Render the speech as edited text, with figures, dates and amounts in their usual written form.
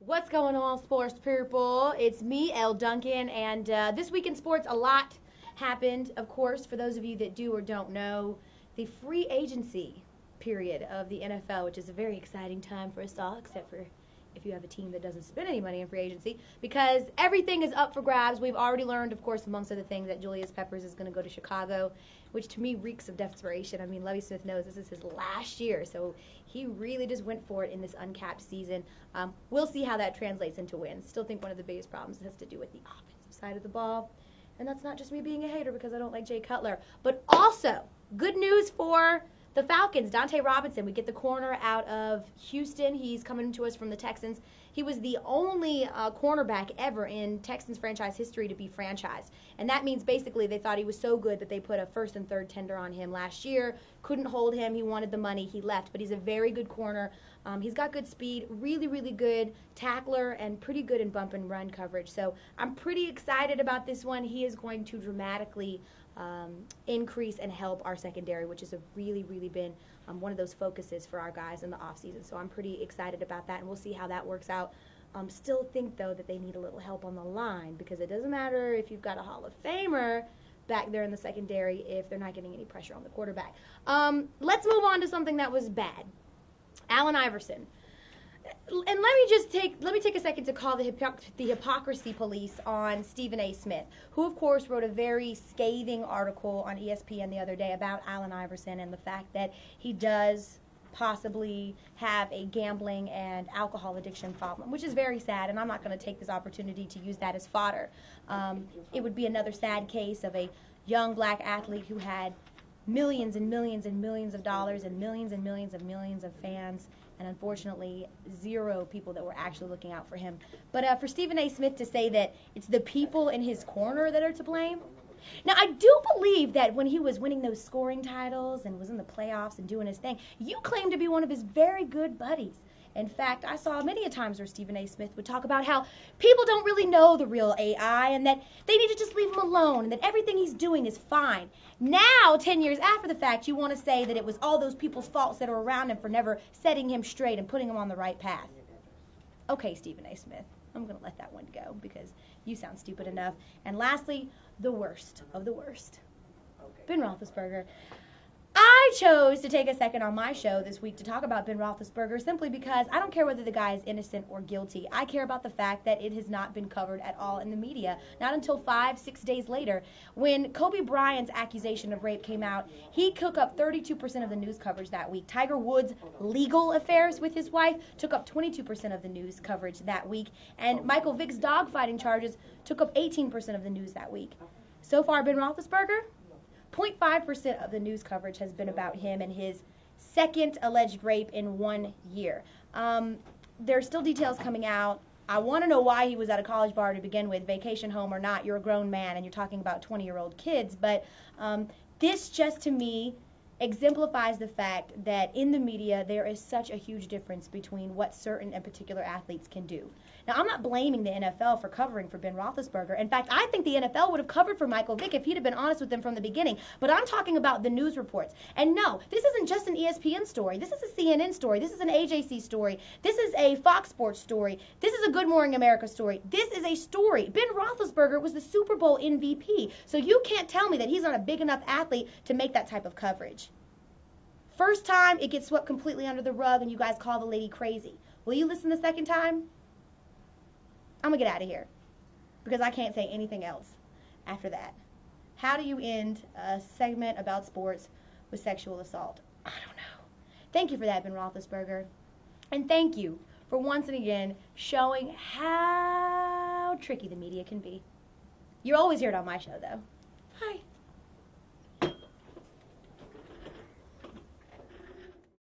What's going on, sports people? It's me, Elle Duncan, and this week in sports, a lot happened. Of course, for those of you that do or don't know, the free agency period of the NFL, which is a very exciting time for us all, except for if you have a team that doesn't spend any money in free agency, because everything is up for grabs. We've already learned, of course, amongst other things, that Julius Peppers is going to go to Chicago, which to me reeks of desperation. I mean, Lovie Smith knows this is his last year, so he really just went for it in this uncapped season. We'll see how that translates into wins. Still think one of the biggest problems has to do with the offensive side of the ball. And that's not just me being a hater because I don't like Jay Cutler. But also, good news for the Falcons. Dante Robinson, we get the corner out of Houston. He's coming to us from the Texans. He was the only cornerback ever in Texans franchise history to be franchised. And that means basically they thought he was so good that they put a first and third tender on him last year. Couldn't hold him. He wanted the money. He left. But he's a very good corner. He's got good speed, really, really good tackler, and pretty good in bump and run coverage. So I'm pretty excited about this one. He is going to dramatically increase and help our secondary, which has really, really been one of those focuses for our guys in the offseason. So I'm pretty excited about that, and we'll see how that works out. Still think, though, that they need a little help on the line, because it doesn't matter if you've got a Hall of Famer back there in the secondary if they're not getting any pressure on the quarterback. Let's move on to something that was bad. Allen Iverson. And let me take a second to call the hypocrisy police on Stephen A. Smith, who of course wrote a very scathing article on ESPN the other day about Allen Iverson and the fact that he does possibly have a gambling and alcohol addiction problem, which is very sad, and I'm not going to take this opportunity to use that as fodder. It would be another sad case of a young black athlete who had millions and millions and millions of dollars and millions and millions and millions of fans, and unfortunately zero people that were actually looking out for him. But for Stephen A. Smith to say that it's the people in his corner that are to blame. Now, I do believe that when he was winning those scoring titles and was in the playoffs and doing his thing, you claimed to be one of his very good buddies. In fact, I saw many a times where Stephen A. Smith would talk about how people don't really know the real AI and that they need to just leave him alone and that everything he's doing is fine. Now, 10 years after the fact, you want to say that it was all those people's faults that are around him for never setting him straight and putting him on the right path. Okay, Stephen A. Smith, I'm going to let that one go because you sound stupid enough. And lastly, the worst of the worst, Ben Roethlisberger. I chose to take a second on my show this week to talk about Ben Roethlisberger simply because I don't care whether the guy is innocent or guilty. I care about the fact that it has not been covered at all in the media, not until 5-6 days later. When Kobe Bryant's accusation of rape came out, he took up 32% of the news coverage that week. Tiger Woods' legal affairs with his wife took up 22% of the news coverage that week. And Michael Vick's dogfighting charges took up 18% of the news that week. So far, Ben Roethlisberger? 0.5% of the news coverage has been about him and his second alleged rape in 1 year. There are still details coming out. I want to know why he was at a college bar to begin with, vacation home or not. You're a grown man and you're talking about 20-year-old kids. But this just, to me, exemplifies the fact that in the media there is such a huge difference between what certain and particular athletes can do. Now, I'm not blaming the NFL for covering for Ben Roethlisberger. In fact, I think the NFL would have covered for Michael Vick if he'd have been honest with them from the beginning. But I'm talking about the news reports. And no, this isn't just an ESPN story. This is a CNN story. This is an AJC story. This is a Fox Sports story. This is a Good Morning America story. This is a story. Ben Roethlisberger was the Super Bowl MVP. So you can't tell me that he's not a big enough athlete to make that type of coverage. First time, it gets swept completely under the rug and you guys call the lady crazy. Will you listen the second time? I'm going to get out of here because I can't say anything else after that. How do you end a segment about sports with sexual assault? I don't know. Thank you for that, Ben Roethlisberger. And thank you for once and again showing how tricky the media can be. You're always heard on my show, though. Hi.